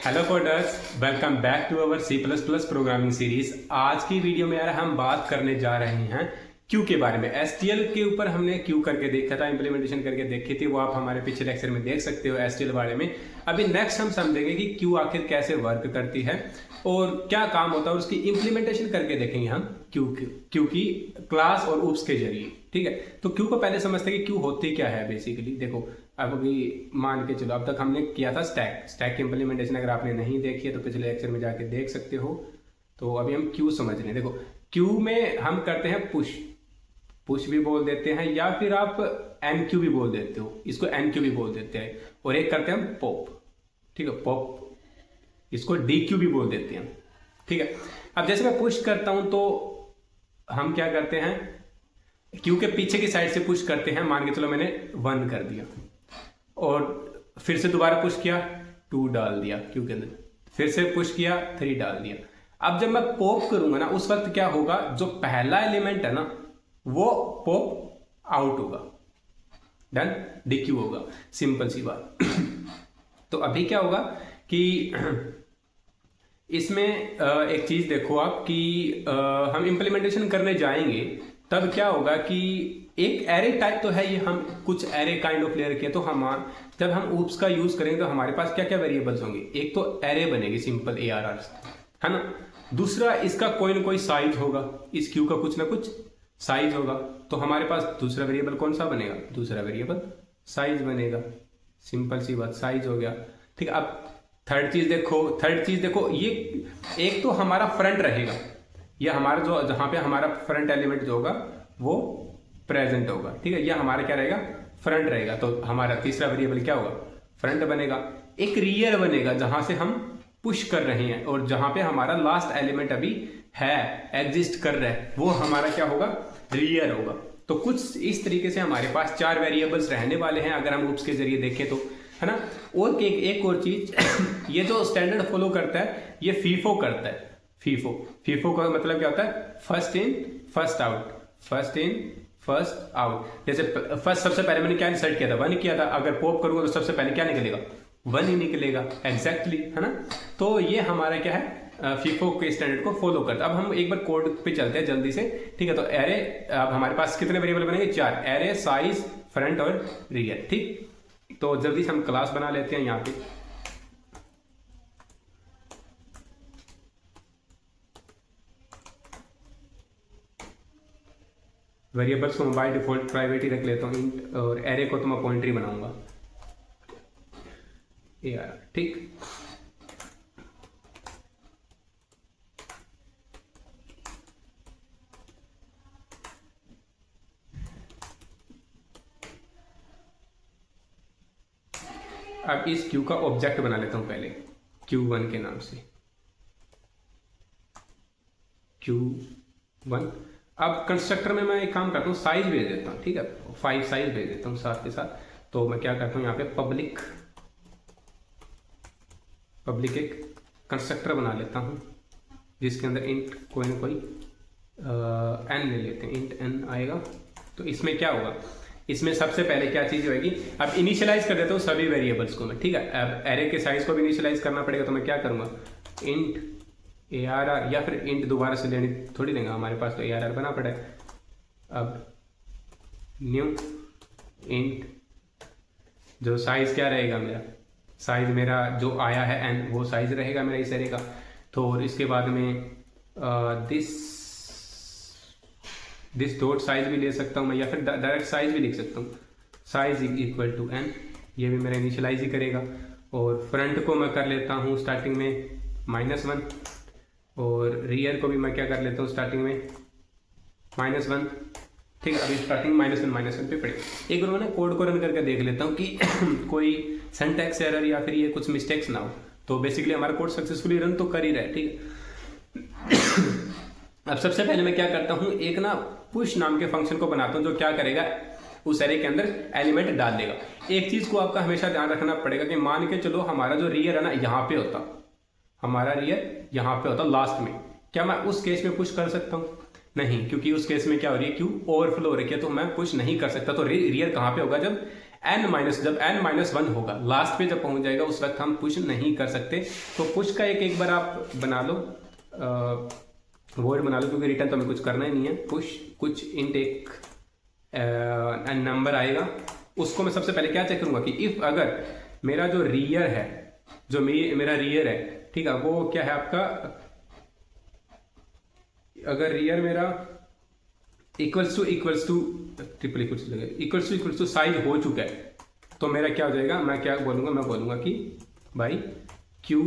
Hello coders, welcome back to our C plus plus programming series. आज की video में यार हम बात करने जा रहे हैं क्यू के बारे में। एसटीएल के ऊपर हमने क्यू करके देखा था, इम्प्लीमेंटेशन करके देखी थी, वो आप हमारे पिछले लेक्चर में देख सकते हो एसटीएल बारे में। अभी नेक्स्ट हम समझेंगे कि क्यू आखिर कैसे वर्क करती है और क्या काम होता है, और उसकी इम्प्लीमेंटेशन करके देखेंगे हम क्यू की क्लास और उप्स के जरिए। ठीक है, तो क्यू को पहले समझते हैं कि क्यू होती क्या है। बेसिकली देखो, अब अभी मान के चलो, अब तक हमने किया था स्टैक की इम्प्लीमेंटेशन। अगर आपने नहीं देखी है तो पिछले लेक्चर में जाके देख सकते हो। तो अभी हम क्यू समझ रहे हैं। देखो, क्यू में हम करते हैं पुश भी बोल देते हैं, या फिर आप एनक्यू भी बोल देते हो, इसको एनक्यू भी बोल देते हैं। और एक करते हैं पॉप, ठीक है, पॉप, इसको डीक्यू भी बोल देते हैं। ठीक है, अब जैसे मैं पुश करता हूं तो हम क्या करते हैं, क्यू के पीछे की साइड से पुश करते हैं। मान के चलो मैंने 1 कर दिया और फिर से दोबारा पुश किया, 2 डाल दिया क्यू के अंदर, फिर से पुश किया, 3 डाल दिया। अब जब मैं पॉप करूंगा ना, उस वक्त क्या होगा, जो पहला एलिमेंट है ना वो पॉप आउट होगा, डन, डीक्यू होगा। सिंपल सी बात। तो अभी क्या होगा कि इसमें एक चीज देखो आप कि हम इंप्लीमेंटेशन करने जाएंगे तब क्या होगा कि एक एरे टाइप तो है ये, हम कुछ एरे काइंड ऑफ लेयर किया। तो हम जब हम ऊप्स का यूज करेंगे तो हमारे पास क्या क्या वेरिएबल्स होंगे। एक तो एरे बनेगी सिंपल ARR, है ना। दूसरा, इसका कोई ना कोई साइज होगा, इस क्यू का कुछ ना कुछ साइज होगा। तो हमारे पास दूसरा वेरिएबल कौन सा बनेगा, दूसरा वेरिएबल साइज बनेगा। सिंपल सी बात, साइज हो गया। ठीक है, अब थर्ड चीज देखो, ये एक तो हमारा फ्रंट रहेगा, ये हमारा जो जहां पे हमारा फ्रंट एलिमेंट जो होगा वो प्रेजेंट होगा। ठीक है, ये हमारा क्या रहेगा, फ्रंट रहेगा। तो हमारा तीसरा वेरिएबल क्या होगा, फ्रंट बनेगा। एक रियर बनेगा जहां से हम पुश कर रहे हैं, और जहां पे हमारा लास्ट एलिमेंट अभी है, एग्जिस्ट कर रहा है, वो हमारा क्या होगा, रियर होगा। तो कुछ इस तरीके से हमारे पास 4 वेरिएबल्स रहने वाले हैं अगर हम ऊप्स के जरिए देखें तो, है ना। और एक और चीज, ये जो स्टैंडर्ड फॉलो करता है ये फीफो करता है। फीफो का मतलब क्या होता है, first in first out, first in first out. जैसे फर्स्ट सबसे पहले मैंने क्या इंसर्ट किया था, 1 किया था। अगर पॉप करूंगा तो सबसे पहले क्या निकलेगा, 1 ही निकलेगा, एग्जैक्टली, है ना। तो ये हमारा क्या है, फीफो के स्टैंडर्ड को फॉलो करता है। अब हम एक बार कोड पे चलते हैं जल्दी से। ठीक है, तो एरे, अब हमारे पास कितने वेरिएबल बनेंगे, 4, एरे, साइज, फ्रंट और रियर। ठीक, तो जल्दी से हम क्लास बना लेते हैं यहाँ पे। वेरिएबल्स को मैं बाय डिफॉल्ट प्राइवेट ही रख लेता हूँ, और एरे को तो मैं पॉइंटर ही बनाऊंगा, यार। ठीक, अब इस क्यू का ऑब्जेक्ट बना लेता हूं पहले, Q1 के नाम से, Q1। अब कंस्ट्रक्टर में मैं एक काम करता हूँ, साइज भेज देता हूँ। ठीक है, 5 साइज भेज देता हूँ साथ के साथ। तो मैं क्या करता हूँ, यहाँ पे पब्लिक एक कंस्ट्रक्टर बना लेता हूँ, जिसके अंदर इंट कोई ना कोई n ले लेते हैं, इंट n आएगा। तो इसमें क्या होगा, इसमें सबसे पहले क्या चीज होगी, अब इनिशियलाइज कर देता हूँ सभी वेरिएबल्स को मैं। ठीक है, अब एरे के साइज को भी इनिशियलाइज करना पड़ेगा। तो मैं क्या करूंगा, इंट ARR, या फिर इंट दोबारा से लेनी थोड़ी देंगे, हमारे पास तो ARR बना पड़ा है। अब न्यू इंट, जो साइज क्या रहेगा मेरा, साइज मेरा जो आया है n, वो साइज रहेगा मेरा इस एरे का। तो इसके बाद में दिस डॉट साइज भी ले सकता हूँ मैं, या फिर डायरेक्ट साइज भी लिख सकता हूँ, साइज इक्वल टू n। ये भी मेरा इनिशियलाइज ही करेगा। और फ्रंट को मैं कर लेता हूँ स्टार्टिंग में -1, और रियर को भी मैं क्या कर लेता हूँ स्टार्टिंग में -1। ठीक है, अभी स्टार्टिंग -1 पे पड़े। एक बार मैं कोड को रन करके देख लेता हूँ कि कोई सिंटैक्स एरर या फिर ये कुछ मिस्टेक्स ना हो। तो बेसिकली हमारा कोड सक्सेसफुली रन तो कर ही रहा है। ठीक है, अब सबसे पहले मैं क्या करता हूँ, एक ना पुश नाम के फंक्शन को बनाता हूँ, जो क्या करेगा, उस एरे के अंदर एलिमेंट डाल देगा। एक चीज को आपका हमेशा ध्यान रखना पड़ेगा कि मान के चलो हमारा जो रियर है ना यहाँ पे होता, हमारा रियर यहाँ पे होता लास्ट में, क्या मैं उस केस में पुश कर सकता हूँ, नहीं, क्योंकि उस केस में क्या हो रही है, क्यू ओवरफ्लो हो रही है, तो मैं पुश नहीं कर सकता। तो रियर कहाँ पे होगा, जब जब n-1 होगा, लास्ट पे जब पहुंच जाएगा उस वक्त हम पुश नहीं कर सकते। तो पुश का एक बार आप बना लो, वर्ड बना लो, क्योंकि रिटर्न तो हमें कुछ करना ही नहीं है। पुश कुछ इंट एक नंबर आएगा, उसको मैं सबसे पहले क्या चेक करूंगा कि इफ अगर मेरा जो रियर है, जो मेरा रियर है, ठीक है, वो क्या है आपका, अगर रियर मेरा इक्वल्स टू साइज हो चुका है, तो मेरा क्या हो जाएगा, मैं क्या बोलूंगा, मैं बोलूंगा कि भाई क्यू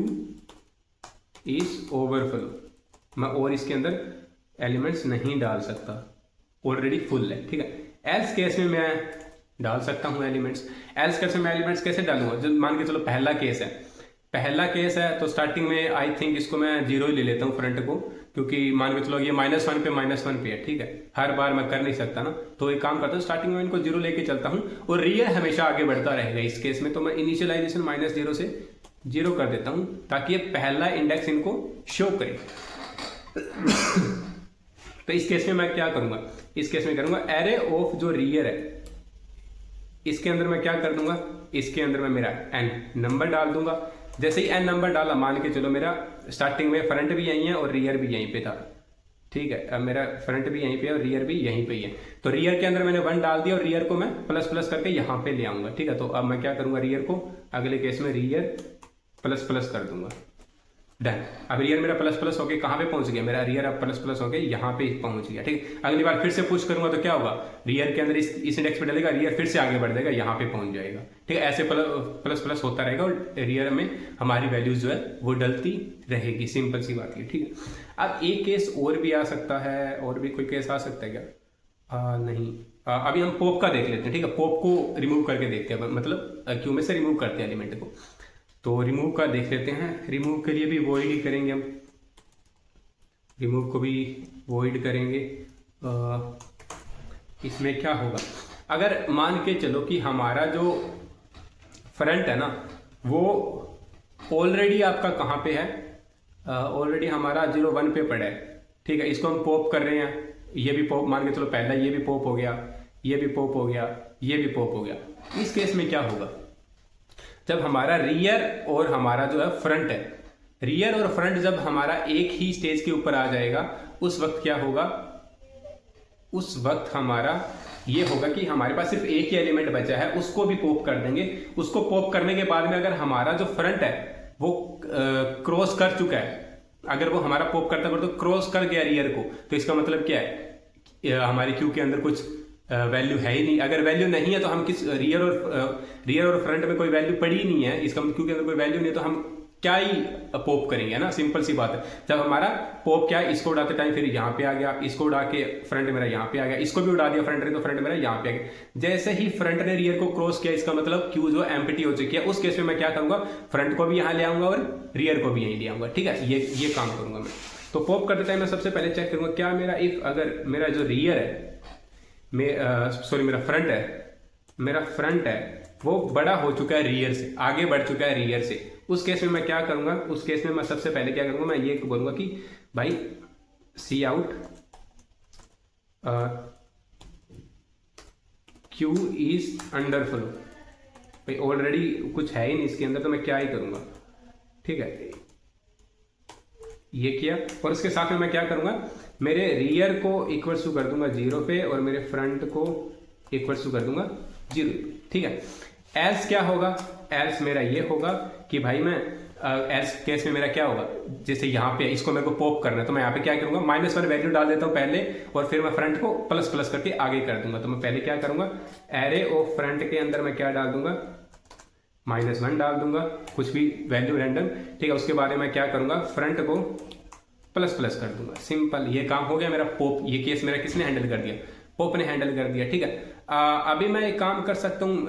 इज ओवरफ्लो, मैं और इसके अंदर एलिमेंट्स नहीं डाल सकता, ऑलरेडी फुल है, ठीक है। एल्स केस में मैं डाल सकता हूँ एलिमेंट्स। एल्स केस में मैं एलिमेंट्स कैसे डालूंगा, जब मान के चलो पहला केस है, तो स्टार्टिंग में आई थिंक इसको मैं 0 ही ले लेता हूँ फ्रंट को, क्योंकि मान के चलो ये -1 पे -1 पे है, ठीक है, हर बार मैं कर नहीं सकता ना, तो एक काम करता हूँ, स्टार्टिंग में इनको 0 लेके चलता हूँ और रियर हमेशा आगे बढ़ता रहेगा। इस केस में तो मैं इनिशियलाइजेशन -0 से 0 कर देता हूँ, ताकि ये पहला इंडेक्स इनको शो करे। तो इस केस में मैं क्या करूंगा, इस केस में करूंगा एरे ऑफ जो रियर है, इसके अंदर मैं क्या कर दूंगा, इसके अंदर मैं मेरा n नंबर डाल दूंगा। जैसे ही n नंबर डाला, मान के चलो मेरा स्टार्टिंग में फ्रंट भी यहीं है और रियर भी यहीं पे था, ठीक है, अब मेरा फ्रंट भी यहीं पे है और रियर भी यहीं पे ही है, तो रियर के अंदर मैंने 1 डाल दिया और रियर को मैं प्लस करके यहाँ पे ले आऊंगा, ठीक है। तो अब मैं क्या करूंगा, रियर को अगले केस में रियर प्लस कर दूंगा, डन। अब रियर मेरा प्लस होके कहाँ पे पहुंच गया, मेरा रियर अब प्लस होके यहाँ पे पहुंच गया, ठीक है। अगली बार फिर से पुश करूंगा तो क्या होगा, रियर के अंदर इस इंडेक्स पे डलेगा, रियर फिर से आगे बढ़ जाएगा, यहाँ पे पहुंच जाएगा, ठीक है। ऐसे प्लस होता रहेगा और रियर में हमारी वैल्यूज जो है वो डलती रहेगी, सिंपल सी बात है, ठीक है। अब एक केस और भी आ सकता है, और भी कोई केस आ सकता है क्या, नहीं, अभी हम पॉप का देख लेते हैं, ठीक है। पॉप को रिमूव करके देखते हैं, मतलब क्यू में से रिमूव करते हैं एलिमेंट को, तो रिमूव का देख लेते हैं। रिमूव के लिए भी वॉइड ही करेंगे हम, रिमूव को भी वॉइड करेंगे। इसमें क्या होगा, अगर मान के चलो कि हमारा जो फ्रंट है ना, वो ऑलरेडी आपका कहाँ पे है, ऑलरेडी हमारा 0 1 पे पड़ा है, ठीक है। इसको हम पॉप कर रहे हैं, ये भी पॉप, मान के चलो पहला ये भी पॉप हो गया, ये भी पॉप हो गया, ये भी पॉप हो गया। इस केस में क्या होगा, जब हमारा रियर और हमारा जो है फ्रंट है, रियर और फ्रंट जब हमारा एक ही स्टेज के ऊपर आ जाएगा, उस वक्त क्या होगा, उस वक्त हमारा ये होगा कि हमारे पास सिर्फ एक ही एलिमेंट बचा है, उसको भी पॉप कर देंगे। उसको पॉप करने के बाद में अगर हमारा जो फ्रंट है वो क्रॉस कर चुका है, अगर वो हमारा पॉप करता है तो क्रॉस कर गया रियर को, तो इसका मतलब क्या है, हमारी क्यू के अंदर कुछ वैल्यू है ही नहीं। अगर वैल्यू नहीं है तो हम किस रियर और फ्रंट में कोई वैल्यू पड़ी ही नहीं है, इसका मतलब क्यू के अंदर कोई वैल्यू नहीं है, तो हम क्या ही पॉप करेंगे, ना, सिंपल सी बात है। जब हमारा पॉप क्या है, इसको उड़ाते टाइम फिर यहाँ पे आ गया, इसको उड़ा के फ्रंट मेरा यहाँ पे आ गया, इसको भी उड़ा दिया फ्रंट ने, तो फ्रंट मेरा यहाँ पे आ गया। जैसे ही फ्रंट ने रियर को क्रॉस किया, इसका मतलब क्यू जो एम्प्टी हो चुकी है, उस केस में मैं क्या करूंगा, फ्रंट को भी यहाँ ले आऊंगा और रियर को भी यहीं ले आऊंगा, ठीक है। ये काम करूंगा मैं। तो पॉप करते टाइम मैं सबसे पहले चेक करूंगा क्या मेरा, इफ अगर मेरा जो रियर है, मेरा फ्रंट है वो बड़ा हो चुका है रियर से, आगे बढ़ चुका है रियर से, उस केस में मैं क्या करूंगा, उस केस में मैं सबसे पहले क्या करूंगा, मैं ये बोलूंगा कि भाई cout queue is underflow, भाई ऑलरेडी कुछ है ही नहीं इसके अंदर, तो मैं क्या ही करूंगा, ठीक है। ये किया, और उसके साथ में मैं क्या करूंगा, मेरे रियर को इक्वल्स टू कर दूंगा 0 पे और मेरे फ्रंट को इक्वल्स टू कर दूंगा 0 पे, ठीक है। एल्स क्या होगा, एल्स मेरा ये होगा कि भाई मैं एल्स केस में मेरा क्या होगा, जैसे यहाँ पे इसको मेरे को पॉप करना है, तो मैं यहाँ पे क्या करूंगा, -1 वैल्यू डाल देता हूँ पहले, और फिर मैं फ्रंट को प्लस करके आगे कर दूंगा। तो मैं पहले क्या करूंगा, एरे ऑफ फ्रंट के अंदर मैं क्या डाल दूंगा, -1 डाल दूंगा, कुछ भी वैल्यू रैंडम, ठीक है। उसके बाद में मैं क्या करूंगा, फ्रंट को प्लस कर दूंगा, सिंपल, ये काम हो गया मेरा। पॉप, ये केस मेरा किसने हैंडल कर दिया, पॉप ने हैंडल कर दिया, ठीक है। अभी मैं एक काम कर सकता हूँ,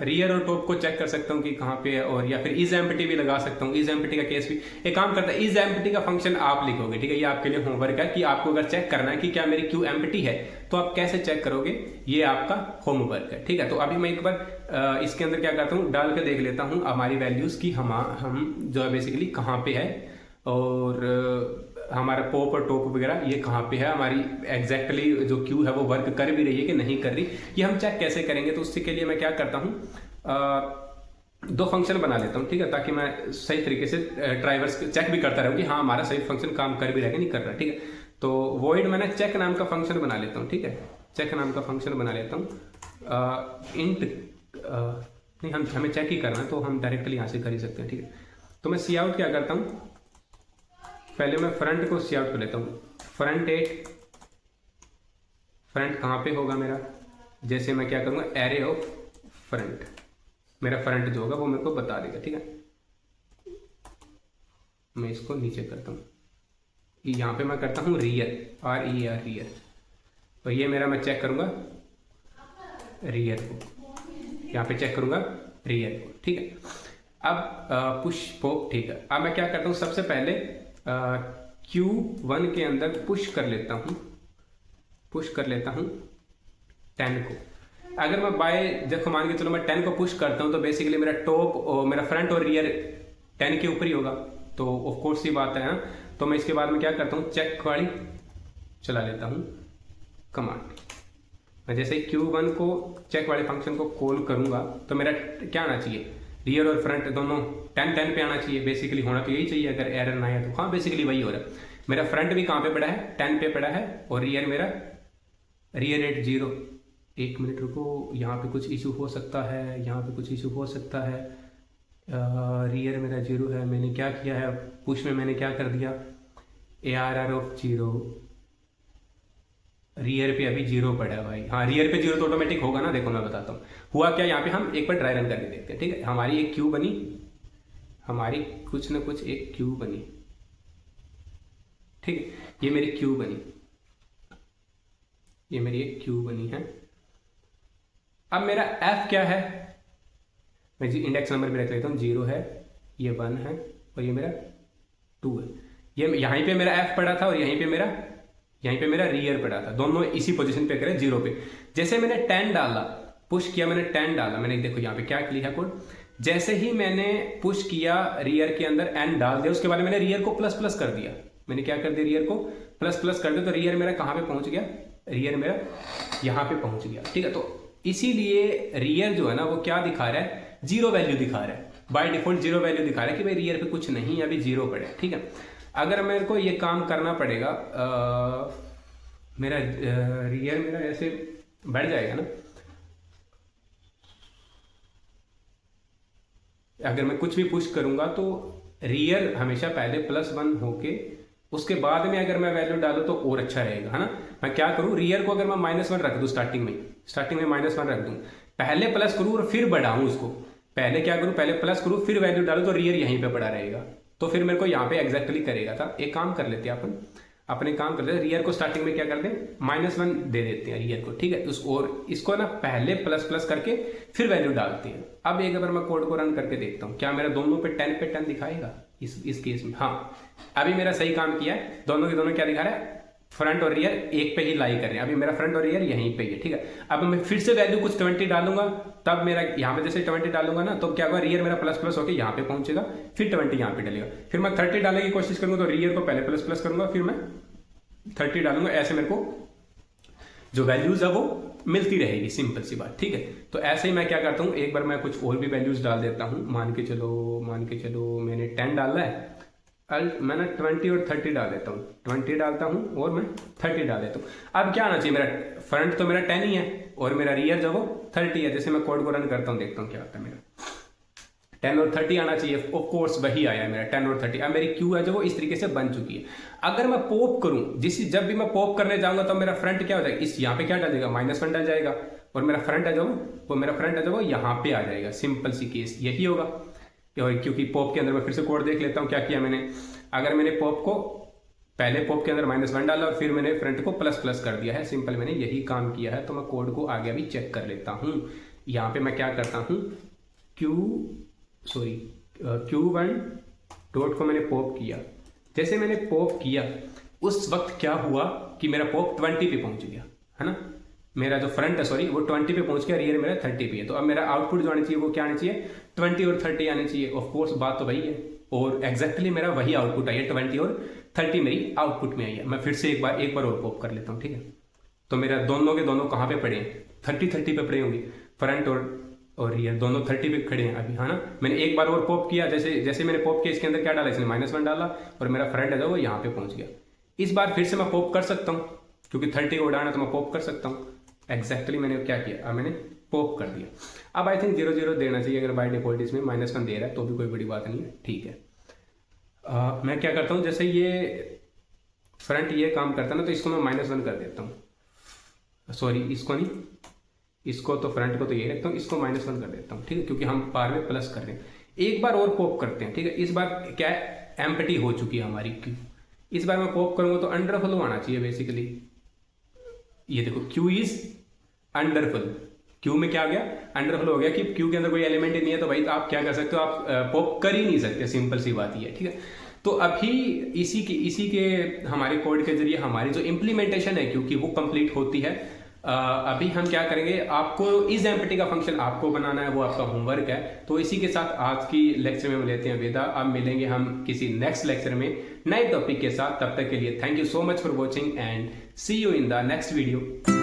रियर और टॉप को चेक कर सकता हूँ कि कहाँ पे है, और या फिर इज एम्प्टी भी लगा सकता हूँ। इज एम्प्टी का केस भी एक काम करता है, इज एम्प्टी का फंक्शन आप लिखोगे, ठीक है। ये आपके लिए होमवर्क है कि आपको अगर चेक करना है कि क्या मेरी क्यू एम्प्टी है, तो आप कैसे चेक करोगे, ये आपका होमवर्क है, ठीक है। तो अभी मैं एक बार इसके अंदर क्या करता हूँ, डाल के देख लेता हूँ हमारी वैल्यूज की, हम जो है बेसिकली कहाँ पे है, और हमारा पॉप और टॉप वगैरह ये कहाँ पे है, हमारी एग्जैक्टली जो क्यू है वो वर्क कर भी रही है कि नहीं कर रही, ये हम चेक कैसे करेंगे। तो उसके लिए मैं क्या करता हूँ, दो फंक्शन बना लेता हूँ, ठीक है, ताकि मैं सही तरीके से ड्राइवर्स चेक भी करता रहूँ कि हाँ हमारा सही फंक्शन काम कर भी रहा है कि नहीं कर रहा, ठीक है। तो वॉइड मैंने चेक नाम का फंक्शन बना लेता हूँ, ठीक है, चेक नाम का फंक्शन बना लेता हूँ। इंट नहीं, हमें चेक ही करना है तो हम डायरेक्टली यहाँ से कर ही सकते हैं, ठीक है। तो मैं सी आउट क्या करता हूँ, पहले मैं फ्रंट को सी आउट कर लेता हूँ। फ्रंट कहाँ पे होगा मेरा, जैसे मैं क्या करूँगा, एरे ऑफ फ्रंट, मेरा फ्रंट जो होगा वो मेरे को बता देगा, ठीक है। मैं इसको नीचे करता हूँ, यहाँ पे मैं करता हूँ रियर, RER रियर, तो ये मेरा मैं चेक करूँगा रियर को, यहाँ पे चेक करूँगा रियर को, ठीक है। अब पुश पॉप, ठीक है। अब मैं क्या करता हूँ, सबसे पहले Q1 के अंदर पुश कर लेता हूँ 10 को। अगर मैं बाय जब मान के चलो मैं 10 को पुश करता हूँ तो बेसिकली मेरा टॉप और मेरा फ्रंट और रियर 10 के ऊपर ही होगा, तो ऑफ कोर्स ये बात है ना। तो मैं इसके बाद में क्या करता हूँ, चेक वाली चला लेता हूँ कमांड। मैं जैसे Q1 को चेक वाले फंक्शन को कॉल करूँगा तो मेरा क्या आना चाहिए, रियर और फ्रंट दोनों 10 पे आना चाहिए, बेसिकली होना तो यही चाहिए अगर एरर ना है तो। हाँ बेसिकली वही हो रहा है, मेरा फ्रंट भी कहाँ पे पड़ा है, 10 पे पड़ा है, और रियर मेरा रियर एट 0। एक मिनट रुको, यहाँ पे कुछ इशू हो सकता है, यहाँ पे कुछ इशू हो सकता है। रियर मेरा 0 है, मैंने क्या किया है पुश में, मैंने क्या कर दिया, ARR ऑफ 0, रियर पे अभी 0 पड़ा है भाई। हाँ रियर पे 0 तो ऑटोमेटिक होगा ना, देखो मैं बताता हूँ हुआ क्या। यहाँ पे हम एक बार ट्राई रन करके देखते हैं, ठीक है। हमारी एक क्यू बनी, हमारी कुछ ना कुछ एक क्यू बनी, ठीक है, ये मेरी क्यू बनी, ये मेरी एक क्यू बनी है। अब मेरा F क्या है, मैं जी इंडेक्स नंबर भी रख लेता हूँ, 0 है, ये 1 है, और ये मेरा 2 है। ये यहीं पे मेरा F पड़ा था और यहीं पे मेरा रियर पड़ा था, दोनों इसी पोजीशन पे करें 0 पे। जैसे मैंने 10 डाला, पुश किया, मैंने 10 डाला, मैंने देखो यहाँ पे क्या लिखा कोड, जैसे ही मैंने पुश किया रियर के अंदर n डाल दिया, उसके बाद मैंने रियर को प्लस प्लस कर दिया, मैंने क्या कर दिया, रियर को प्लस प्लस कर दिया, तो रियर मेरा कहाँ पे पहुंच गया, रियर मेरा यहाँ पे पहुंच गया, ठीक है। तो इसीलिए रियर जो है ना वो क्या दिखा रहा है, 0 वैल्यू दिखा रहा है, बाय डिफॉल्ट 0 वैल्यू दिखा रहा है कि भाई रियर पे कुछ नहीं है, अभी 0 पड़े, ठीक है। अगर मेरे को ये काम करना पड़ेगा, मेरा रियर मेरा ऐसे बढ़ जाएगा ना, अगर मैं कुछ भी पुश करूंगा तो रियर हमेशा पहले +1 होके उसके बाद में अगर मैं वैल्यू डालूं तो और अच्छा रहेगा, है ना। मैं क्या करूं, रियर को अगर मैं -1 रख दूं, स्टार्टिंग में -1 रख दूं, पहले प्लस करूं और फिर बढ़ाऊं उसको, पहले क्या करूं, पहले प्लस करूं फिर वैल्यू डालूं, तो रियर यहीं पे पड़ा रहेगा, तो फिर मेरे को यहाँ पे एग्जैक्टली करेगा था। एक काम कर लेते हैं अपन, अपने काम कर लेते हैं, रियर को स्टार्टिंग में क्या करते हैं, -1 दे देते हैं रियर को, ठीक है। और इसको ना पहले प्लस प्लस करके फिर वैल्यू डालते हैं। अब एक बार मैं कोड को रन करके देखता हूँ क्या मेरा दोनों पे 10 दिखाएगा इस केस में। हाँ अभी मेरा सही काम किया है, दोनों के दोनों क्या दिखा रहा है, फ्रंट और रियर एक पे ही लाई कर रहे हैं, अभी मेरा फ्रंट और रियर यहीं पे ही है, ठीक है। अब मैं फिर से वैल्यू कुछ 20 डालूंगा, तब मेरा यहाँ पे जैसे 20 डालूंगा ना, तो क्या होगा, रियर मेरा प्लस प्लस होकर यहाँ पे पहुंचेगा, फिर 20 यहाँ पे डलेगा, फिर मैं 30 डालने की कोशिश करूंगा तो रियर को पहले प्लस प्लस करूंगा, फिर मैं 30 डालूंगा, ऐसे मेरे को जो वैल्यूज है वो मिलती रहेगी, सिंपल सी बात, ठीक है। तो ऐसे ही मैं क्या करता हूँ, एक बार मैं कुछ और भी वैल्यूज डाल देता हूँ, मान के चलो मैंने 10 डाला है, मैं ना 20 और 30 डाल देता हूँ, 20 डालता हूँ और मैं 30 डाल देता हूँ। अब क्या आना चाहिए, मेरा फ्रंट तो मेरा 10 ही है और मेरा रियर जो वो 30 है। जैसे मैं कोड को रन करता हूँ, देखता हूँ क्या आता है, मेरा 10 और 30 आना चाहिए, ऑफ कोर्स वही आया है मेरा 10 और 30। अब मेरी क्यू है जो वो इस तरीके से बन चुकी है। अगर मैं पॉप करूँ, जब भी मैं पॉप करने जाऊंगा तो मेरा फ्रंट क्या हो जाएगा, इस यहाँ पे क्या डालेगा, -1 डल जाएगा, और मेरा फ्रंट है जो वो यहाँ पे आ जाएगा, सिंपल सी केस यही होगा। और क्योंकि पॉप के अंदर मैं फिर से कोड देख लेता हूँ क्या किया मैंने, अगर मैंने पहले पॉप के अंदर -1 डाला और फिर मैंने फ्रंट को प्लस प्लस कर दिया है, सिंपल मैंने यही काम किया है। तो मैं कोड को आगे भी चेक कर लेता हूँ। यहाँ पे मैं क्या करता हूँ, Q1 डॉट को मैंने पॉप किया, जैसे मैंने पॉप किया उस वक्त क्या हुआ कि मेरा पॉप 20 पे पहुंच गया, है ना। मेरा जो फ्रंट है वो 20 पे पहुंच गया, रियर मेरा 30 पे है। तो अब मेरा आउटपुट जो आना चाहिए वो क्या आना चाहिए, 20 और 30 आने चाहिए। ऑफ कोर्स बात तो वही है और एग्जैक्टली मेरा वही आउटपुट आई है, 20 और 30 मेरी आउटपुट में आई है। मैं फिर से एक बार और पॉप कर लेता हूँ, ठीक है। तो मेरा दोनों के दोनों कहाँ पे पड़े हैं, 30 पे पड़े होंगे, फ्रंट और रियर दोनों 30 पे खड़े हैं अभी, है ना। मैंने एक बार और पॉप किया, जैसे मैंने पॉप किया इसके अंदर क्या डाला, इसने -1 डाला और मेरा फ्रंट है जो वो यहाँ पे पहुंच गया। इस बार फिर से मैं पॉप कर सकता हूँ क्योंकि 30 को उड़ाना तो मैं पॉप कर सकता हूँ। एग्जैक्टली मैंने क्या किया, मैंने पॉप कर दिया। अब आई थिंक 0 देना चाहिए, अगर बाय डिफॉल्ट इसमें -1 दे रहा है तो भी कोई बड़ी बात नहीं है, ठीक है। मैं क्या करता हूँ, जैसे ये फ्रंट ये काम करता है ना तो इसको मैं -1 कर देता हूँ, सॉरी इसको नहीं, इसको तो फ्रंट को तो ये रखता हूँ, इसको -1 कर देता हूँ, ठीक है, क्योंकि हम बार में प्लस कर रहे हैं। एक बार और पॉप करते हैं, ठीक है। इस बार क्या एम्प्टी हो चुकी है हमारी क्यू। इस बार मैं पॉप करूंगा तो अंडरफ्लो आना चाहिए बेसिकली। ये देखो क्यू इज अंडरफ्लो, क्यू में क्या आ गया, अंडरफ्लो हो गया कि क्यू के अंदर कोई एलिमेंट ही नहीं है, तो भाई आप क्या कर सकते हो, आप पॉप कर ही नहीं सकते, सिंपल सी बात ही है, ठीक है। तो अभी इसी के हमारे कोड के जरिए हमारी जो इम्प्लीमेंटेशन है क्योंकि वो कंप्लीट होती है। अभी हम क्या करेंगे, आपको इस एम्प्टी का फंक्शन आपको बनाना है, वो आपका होमवर्क है। तो इसी के साथ आज की लेक्चर में हम लेते हैं विदा। अब मिलेंगे हम किसी नेक्स्ट लेक्चर में नए टॉपिक के साथ। तब तक के लिए thank you so much for watching and see you in the next video.